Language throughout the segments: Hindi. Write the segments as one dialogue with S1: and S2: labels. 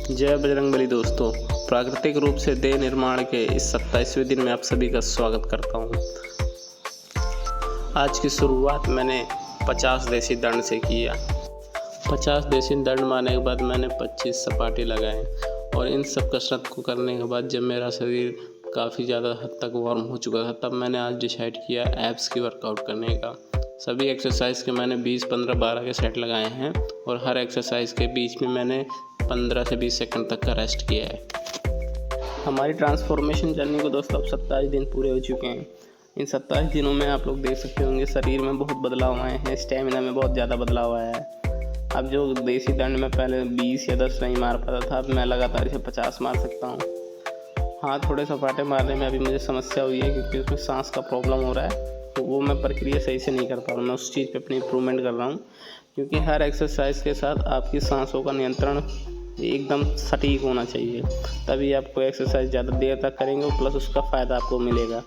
S1: जय बजरंगबली दोस्तों। प्राकृतिक रूप से देह निर्माण के इस 27वें दिन में आप सभी का स्वागत करता हूं। आज की शुरुआत मैंने 50 देसी दंड से किया। 50 देसी दंड मारने के बाद मैंने 25 सपाटे लगाए और इन सब कसरत को करने के बाद जब मेरा शरीर काफ़ी ज़्यादा हद तक वार्म हो चुका था, तब मैंने आज डिसाइड किया एब्स की वर्कआउट करने का। सभी एक्सरसाइज के मैंने 20, 15, 12 के सेट लगाए हैं और हर एक्सरसाइज के बीच में मैंने 15 से 20 सेकंड तक का रेस्ट किया है। हमारी ट्रांसफॉर्मेशन जर्नी को दोस्तों अब 27 दिन पूरे हो चुके हैं। इन 27 दिनों में आप लोग देख सकते होंगे शरीर में बहुत बदलाव आए हैं, स्टेमिना में बहुत ज़्यादा बदलाव आया है। अब जो देसी दंड में पहले 20 या 10 नहीं मार पाता था, अब मैं लगातार इसे 50 मार सकता हूँ। हाँ, थोड़े सपाटे मारने में अभी मुझे समस्या हुई है क्योंकि उसमें सांस का प्रॉब्लम हो रहा है, तो वो मैं प्रक्रिया सही से नहीं कर पा रहा हूँ। मैं उस चीज़ पे अपनी इम्प्रूवमेंट कर रहा हूँ क्योंकि हर एक्सरसाइज के साथ आपकी सांसों का नियंत्रण एकदम सटीक होना चाहिए, तभी आप कोई एक्सरसाइज ज़्यादा देर तक करेंगे और प्लस उसका फ़ायदा आपको मिलेगा।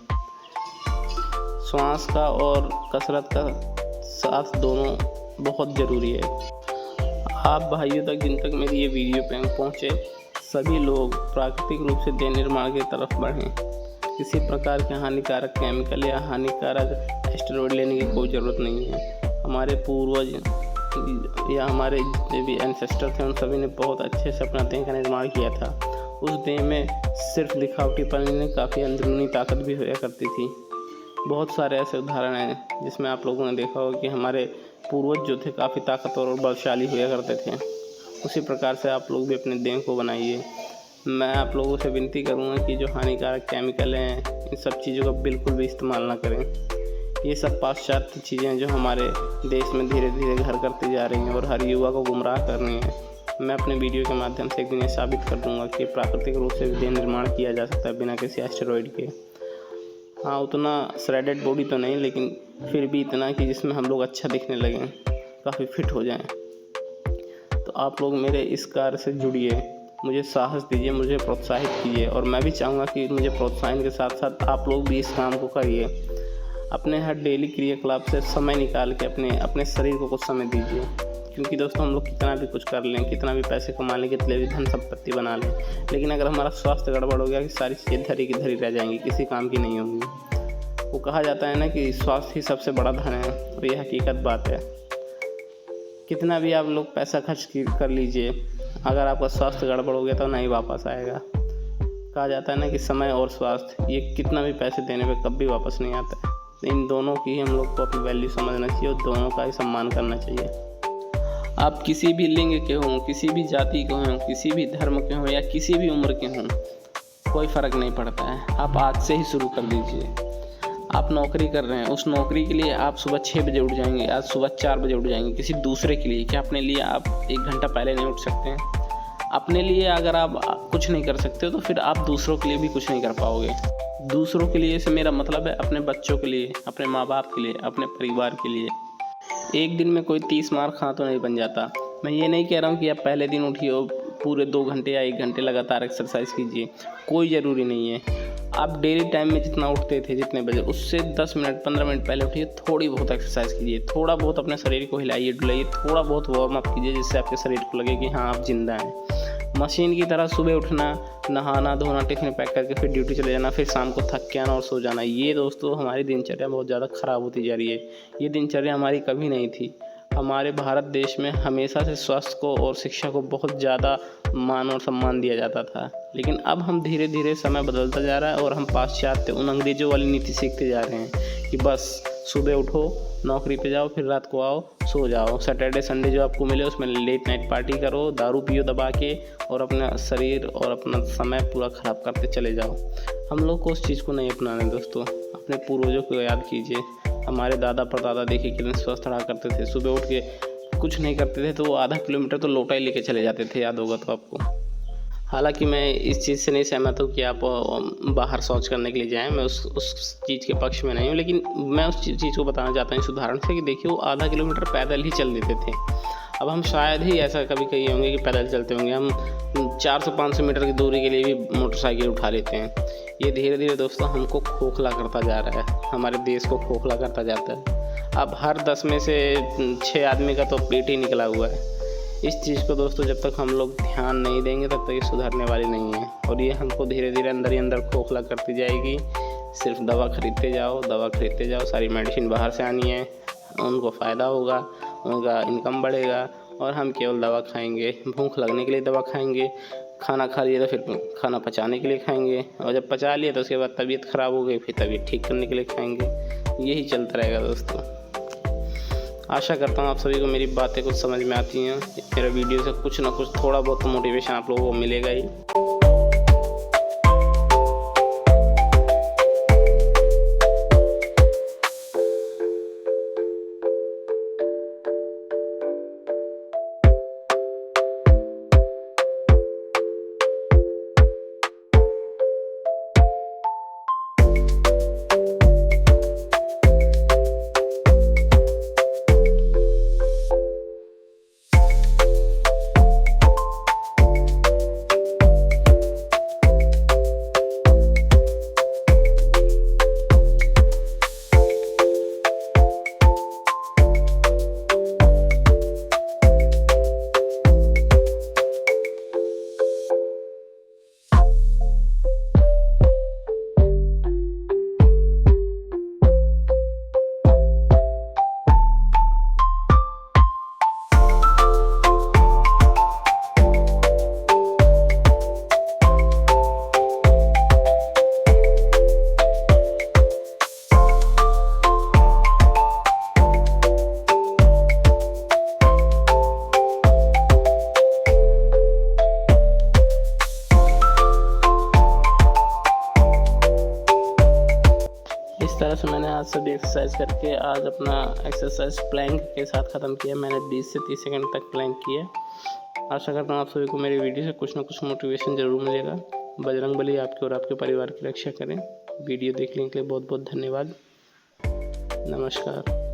S1: श्वास का और कसरत का साथ दोनों बहुत ज़रूरी है। आप भाइयों तक जिन तक मेरी ये वीडियो पे पहुँचे, सभी लोग प्राकृतिक रूप से देह निर्माण की तरफ बढ़ें। किसी प्रकार के हानिकारक केमिकल या हानिकारक स्टेरॉइड लेने की कोई ज़रूरत नहीं है। हमारे पूर्वज या हमारे जितने भी एंसेस्टर थे, उन सभी ने बहुत अच्छे से अपना देह का निर्माण किया था। उस देह में सिर्फ दिखावटीपन नहीं, काफ़ी अंदरूनी ताकत भी होया करती थी। बहुत सारे ऐसे उदाहरण हैं जिसमें आप लोगों ने देखा होगा कि हमारे पूर्वज जो थे काफ़ी ताकतवर और बलशाली होया करते थे। उसी प्रकार से आप लोग भी अपने देह को बनाइए। मैं आप लोगों से विनती करूँगा कि जो हानिकारक केमिकल हैं, इन सब चीज़ों का बिल्कुल भी इस्तेमाल ना करें। ये सब पाश्चात्य चीज़ें जो हमारे देश में धीरे धीरे घर करती जा रही हैं और हर युवा को गुमराह कर रही हैं। मैं अपने वीडियो के माध्यम से एक दिन ये साबित कर दूंगा कि प्राकृतिक रूप से देह निर्माण किया जा सकता है बिना किसी एस्टेरॉइड के। हाँ, उतना श्रेडेड बॉडी तो नहीं, लेकिन फिर भी इतना कि जिसमें हम लोग अच्छा दिखने लगें, काफ़ी फिट हो जाएं। तो आप लोग मेरे इस कार्य से जुड़िए, मुझे साहस दीजिए, मुझे प्रोत्साहित कीजिए और मैं भी चाहूँगा कि मुझे प्रोत्साहन के साथ साथ आप लोग भी इस काम को करिए। अपने हर डेली क्रियाकलाप से समय निकाल के अपने शरीर को कुछ समय दीजिए, क्योंकि दोस्तों हम लोग कितना भी कुछ कर लें, कितना भी पैसे कमा लें, कितने भी धन संपत्ति बना लें, लेकिन अगर हमारा स्वास्थ्य गड़बड़ हो गया कि सारी चीज़ें धरी की धरी रह जाएंगी, किसी काम की नहीं होंगी। वो कहा जाता है ना कि स्वास्थ्य ही सबसे बड़ा धन है, और ये हकीकत बात है। कितना भी आप लोग पैसा खर्च कर लीजिए, अगर आपका स्वास्थ्य गड़बड़ हो गया तो नहीं वापस आएगा। कहा जाता है ना कि समय और स्वास्थ्य, ये कितना भी पैसे देने पे कभी वापस नहीं आता है। इन दोनों की हम लोग को अपनी वैल्यू समझना चाहिए और दोनों का ही सम्मान करना चाहिए। आप किसी भी लिंग के हों, किसी भी जाति के हों, किसी भी धर्म के हों या किसी भी उम्र के हों, कोई फ़र्क नहीं पड़ता है। आप आज से ही शुरू कर दीजिए। आप नौकरी कर रहे हैं, उस नौकरी के लिए आप सुबह 6 बजे उठ जाएंगे, आज सुबह 4 बजे उठ जाएंगे किसी दूसरे के लिए। क्या अपने लिए आप 1 घंटा पहले नहीं उठ सकते हैं? अपने लिए अगर आप कुछ नहीं कर सकते हो तो फिर आप दूसरों के लिए भी कुछ नहीं कर पाओगे। दूसरों के लिए से मेरा मतलब है अपने बच्चों के लिए, अपने माँ बाप के लिए, अपने परिवार के लिए। एक दिन में कोई 30 मार खा तो नहीं बन जाता। मैं ये नहीं कह रहा हूँ कि आप पहले दिन उठिए और पूरे 2 घंटे या 1 घंटे लगातार एक्सरसाइज कीजिए, कोई ज़रूरी नहीं है। आप डेली टाइम में जितना उठते थे, जितने बजे, उससे 10 मिनट 15 मिनट पहले उठिए, थोड़ी बहुत एक्सरसाइज कीजिए, थोड़ा बहुत अपने शरीर को हिलाइए डुलाइए, थोड़ा बहुत वार्म अप कीजिए, जिससे आपके शरीर को लगे कि हाँ आप जिंदा हैं। मशीन की तरह सुबह उठना, नहाना धोना, टिफिन पैक करके फिर ड्यूटी चले जाना, फिर शाम को थक के आना और सो जाना, ये दोस्तों हमारी दिनचर्या बहुत ज़्यादा ख़राब होती जा रही है। ये दिनचर्या हमारी कभी नहीं थी। हमारे भारत देश में हमेशा से स्वास्थ्य को और शिक्षा को बहुत ज़्यादा मान और सम्मान दिया जाता था, लेकिन अब हम धीरे धीरे समय बदलता जा रहा है और हम पाश्चात्य उन अंग्रेज़ों वाली नीति सीखते जा रहे हैं कि बस सुबह उठो, नौकरी पे जाओ, फिर रात को आओ, सो जाओ। सैटरडे संडे जो आपको मिले उसमें लेट नाइट पार्टी करो, दारू पियो दबा के और अपना शरीर और अपना समय पूरा ख़राब करते चले जाओ। हम लोग को उस चीज़ को नहीं अपनाना है दोस्तों। अपने पूर्वजों को याद कीजिए। हमारे दादा परदादा देखिए कितने स्वस्थ रहा करते थे। सुबह उठ के कुछ नहीं करते थे तो वो आधा किलोमीटर तो लोटा ही लेके चले जाते थे, याद होगा तो आपको। हालांकि मैं इस चीज़ से नहीं सहमत हूँ कि आप बाहर शौच करने के लिए जाएं, मैं उस चीज़ के पक्ष में नहीं हूँ, लेकिन मैं उस चीज़ को बताना चाहता हूँ इस उदाहरण से कि देखिए वो आधा किलोमीटर पैदल ही चल देते थे। अब हम शायद ही ऐसा कभी कही होंगे कि पैदल चलते होंगे, हम 400-500 मीटर की दूरी के लिए भी मोटरसाइकिल उठा लेते हैं। ये धीरे धीरे दोस्तों हमको खोखला करता जा रहा है, हमारे देश को खोखला करता जाता है। अब हर 10 में से 6 आदमी का तो पेट ही निकला हुआ है। इस चीज़ को दोस्तों जब तक हम लोग ध्यान नहीं देंगे तब तक ये सुधरने वाली नहीं है, और ये हमको धीरे धीरे अंदर ही अंदर खोखला करती जाएगी। सिर्फ दवा खरीदते जाओ, सारी मेडिसिन बाहर से आनी है, उनको फ़ायदा होगा, उनका इनकम बढ़ेगा, और हम केवल दवा खाएंगे, भूख लगने के लिए दवा खाएंगे, खाना खा लिए तो फिर खाना पचाने के लिए खाएंगे, और जब पचा लिए तो उसके बाद तबीयत ख़राब हो गई, फिर तबीयत ठीक करने के लिए खाएंगे। यही चलता रहेगा दोस्तों। आशा करता हूँ आप सभी को मेरी बातें कुछ समझ में आती हैं। मेरा वीडियो से कुछ ना कुछ थोड़ा बहुत तो मोटिवेशन आप लोगों को मिलेगा ही। इस तरह से मैंने आज सभी एक्सरसाइज करके आज अपना एक्सरसाइज प्लैंक के साथ ख़त्म किया। मैंने 20 से 30 सेकंड तक प्लैंक किया। आशा करता हूँ आप सभी को मेरी वीडियो से कुछ ना कुछ मोटिवेशन ज़रूर मिलेगा। बजरंगबली आपके और आपके परिवार की रक्षा करें। वीडियो देखने के लिए बहुत बहुत धन्यवाद। नमस्कार।